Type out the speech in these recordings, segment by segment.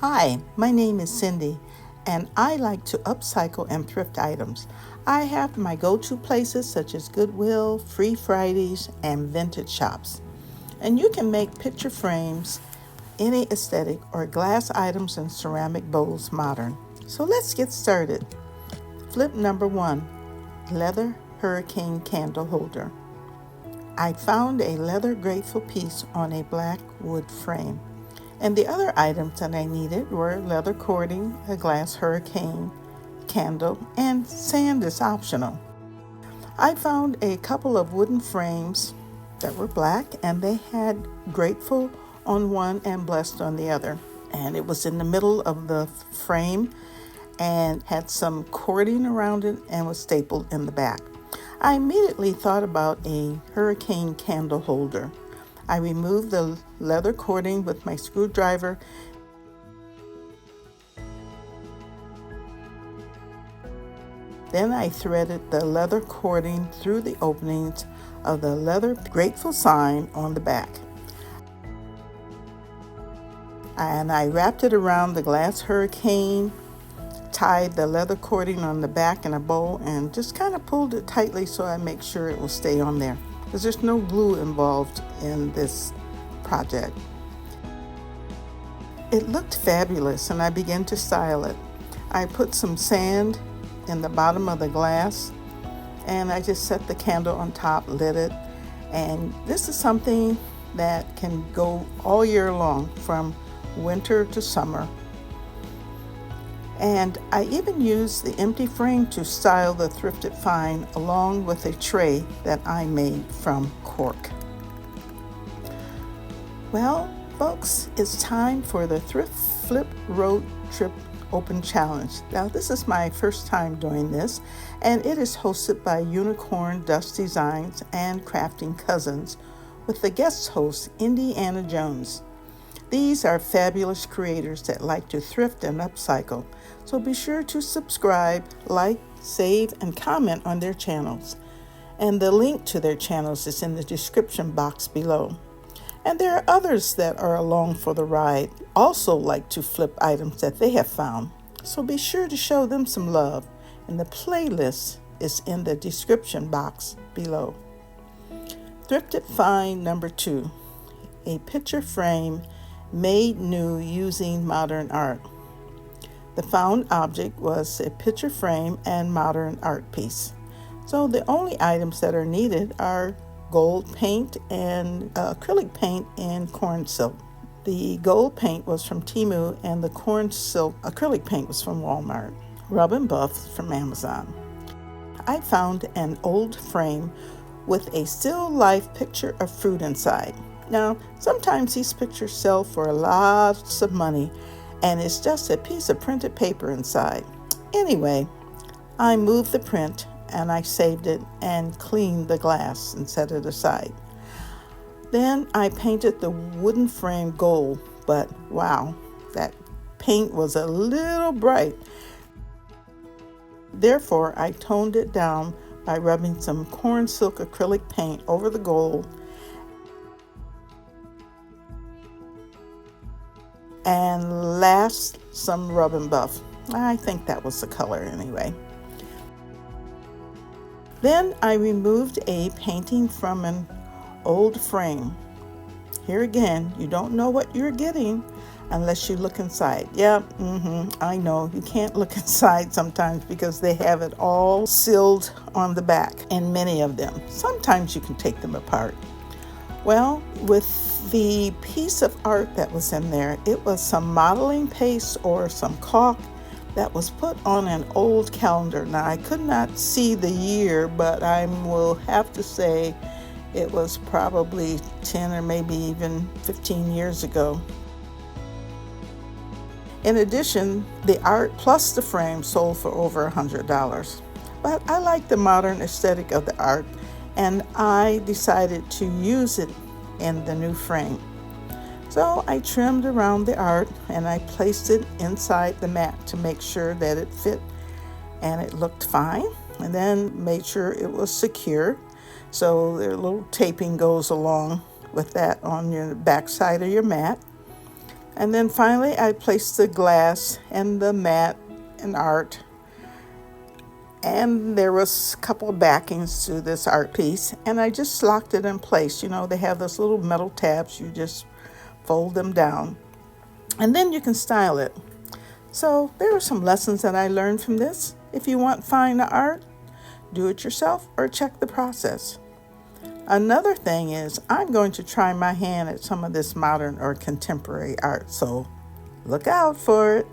Hi, my name is Cindy, and I like to upcycle and thrift items. I have my go-to places such as Goodwill, Free Fridays, and vintage shops. And you can make picture frames, any aesthetic, or glass items and ceramic bowls modern. So let's get started. Flip number 1, leather hurricane candle holder. I found a leather grateful piece on a black wood frame. And the other items that I needed were leather cording, a glass hurricane candle, and sand is optional. I found a couple of wooden frames that were black, and they had grateful on one and blessed on the other. And it was in the middle of the frame and had some cording around it and was stapled in the back. I immediately thought about a hurricane candle holder. I removed the leather cording with my screwdriver. Then I threaded the leather cording through the openings of the leather grateful sign on the back. And I wrapped it around the glass hurricane, tied the leather cording on the back in a bow, and just kind of pulled it tightly so I make sure it will stay on there, because there's no glue involved in this project. It looked fabulous, and I began to style it. I put some sand in the bottom of the glass, and I just set the candle on top, lit it, and this is something that can go all year long, from winter to summer. And I even used the empty frame to style the thrifted find along with a tray that I made from cork. Well, folks, it's time for the Thrift Flip Road Trip Open Challenge. Now, this is my first time doing this, and it is hosted by Unicorn Z9designs and Crafting Cousins, with the guest host, Indiana Jones. These are fabulous creators that like to thrift and upcycle, so be sure to subscribe, like, save, and comment on their channels. And the link to their channels is in the description box below. And there are others that are along for the ride, also like to flip items that they have found. So be sure to show them some love, and the playlist is in the description box below. Thrifted find number 2, a picture frame made new using modern art. The found object was a picture frame and modern art piece. So the only items that are needed are gold paint and acrylic paint in corn silk. The gold paint was from Temu, and the corn silk acrylic paint was from Walmart. Rub and buff from Amazon. I found an old frame with a still life picture of fruit inside. Now, sometimes these pictures sell for lots of money, and it's just a piece of printed paper inside. Anyway, I moved the print, and I saved it and cleaned the glass and set it aside. Then I painted the wooden frame gold, but wow, that paint was a little bright. Therefore, I toned it down by rubbing some corn silk acrylic paint over the gold and last some rub and buff. I think that was the color anyway. Then I removed a painting from an old frame. Here again, you don't know what you're getting unless you look inside. Yeah, I know, you can't look inside sometimes because they have it all sealed on the back, and many of them. Sometimes you can take them apart. Well, with the piece of art that was in there, it was some modeling paste or some caulk that was put on an old calendar. Now, I could not see the year, but I will have to say it was probably 10 or maybe even 15 years ago. In addition, the art plus the frame sold for over $100. But I like the modern aesthetic of the art, and I decided to use it in the new frame. So I trimmed around the art, and I placed it inside the mat to make sure that it fit and it looked fine, and then made sure it was secure. So the little taping goes along with that on your back side of your mat. And then finally I placed the glass and the mat and art. And there was a couple of backings to this art piece, and I just locked it in place. You know, they have those little metal tabs, you just fold them down, and then you can style it. So there are some lessons that I learned from this. If you want fine art, do it yourself or check the process. Another thing is I'm going to try my hand at some of this modern or contemporary art, so look out for it.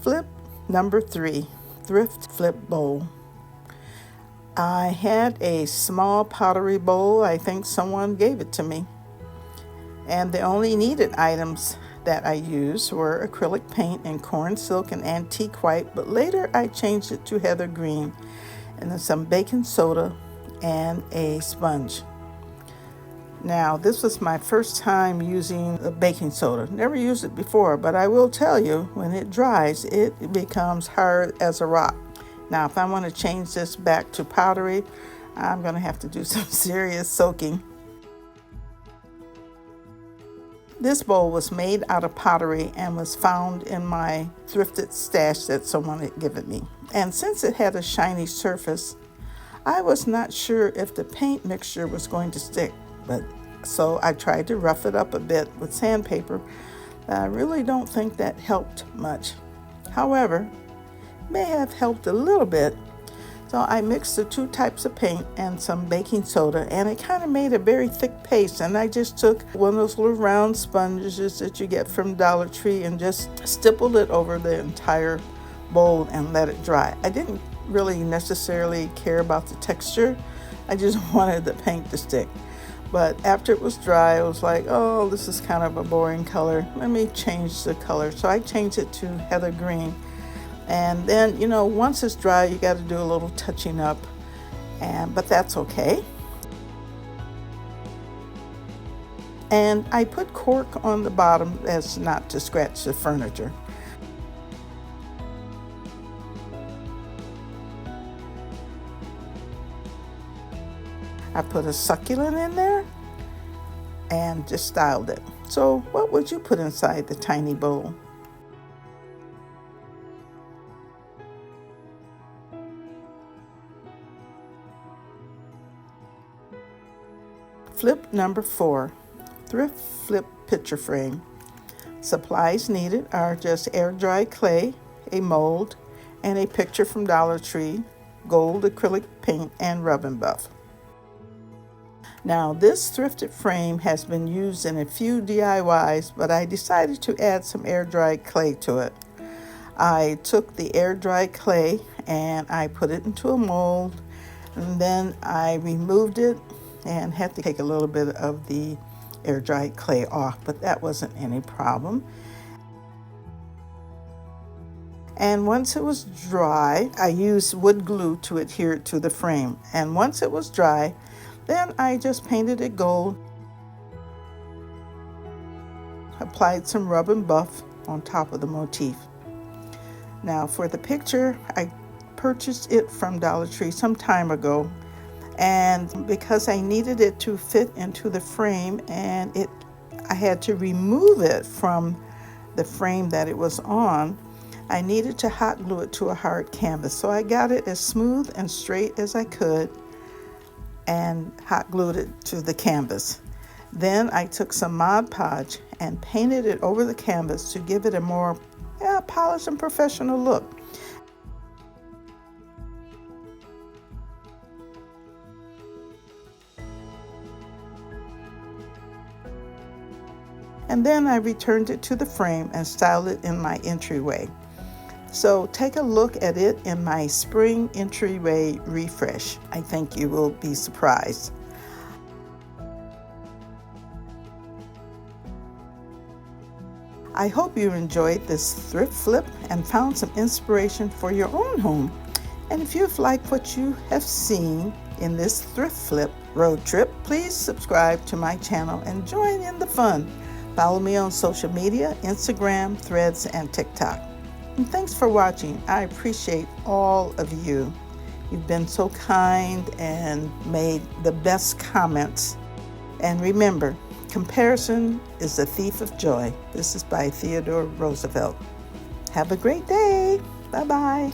Flip number 3, thrift flip bowl. I had a small pottery bowl. I think someone gave it to me. And the only needed items that I used were acrylic paint and corn silk and antique white, but later I changed it to heather green, and then some baking soda and a sponge. Now, this was my first time using the baking soda. Never used it before, but I will tell you, when it dries, it becomes hard as a rock. Now, if I want to change this back to pottery, I'm going to have to do some serious soaking. This bowl was made out of pottery and was found in my thrifted stash that someone had given me. And since it had a shiny surface, I was not sure if the paint mixture was going to stick. So I tried to rough it up a bit with sandpaper, but I really don't think that helped much. However, it may have helped a little bit. So I mixed the two types of paint and some baking soda, and it kind of made a very thick paste. And I just took one of those little round sponges that you get from Dollar Tree and just stippled it over the entire bowl and let it dry. I didn't really necessarily care about the texture. I just wanted the paint to stick. But after it was dry, I was like, oh, this is kind of a boring color. Let me change the color. So I changed it to heather green. And then, you know, once it's dry, you got to do a little touching up. But that's okay. And I put cork on the bottom as not to scratch the furniture. I put a succulent in there and just styled it. So what would you put inside the tiny bowl? Flip number 4, thrift flip picture frame. Supplies needed are just air-dried clay, a mold, and a picture from Dollar Tree, gold acrylic paint, and rub and buff. Now, this thrifted frame has been used in a few DIYs, but I decided to add some air-dried clay to it. I took the air-dried clay and I put it into a mold, and then I removed it and had to take a little bit of the air-dried clay off, but that wasn't any problem. And once it was dry, I used wood glue to adhere it to the frame. And once it was dry, then I just painted it gold, applied some rub and buff on top of the motif. Now for the picture, I purchased it from Dollar Tree some time ago, and because I needed it to fit into the frame and I had to remove it from the frame that it was on, I needed to hot glue it to a hard canvas. So I got it as smooth and straight as I could and hot glued it to the canvas. Then I took some Mod Podge and painted it over the canvas to give it a more polished and professional look. And then I returned it to the frame and styled it in my entryway. So take a look at it in my spring entryway refresh. I think you will be surprised. I hope you enjoyed this thrift flip and found some inspiration for your own home. And if you've liked what you have seen in this thrift flip road trip, please subscribe to my channel and join in the fun. Follow me on social media, Instagram, Threads, and TikTok. And thanks for watching. I appreciate all of you. You've been so kind and made the best comments. And remember, comparison is the thief of joy. This is by Theodore Roosevelt. Have a great day. Bye-bye.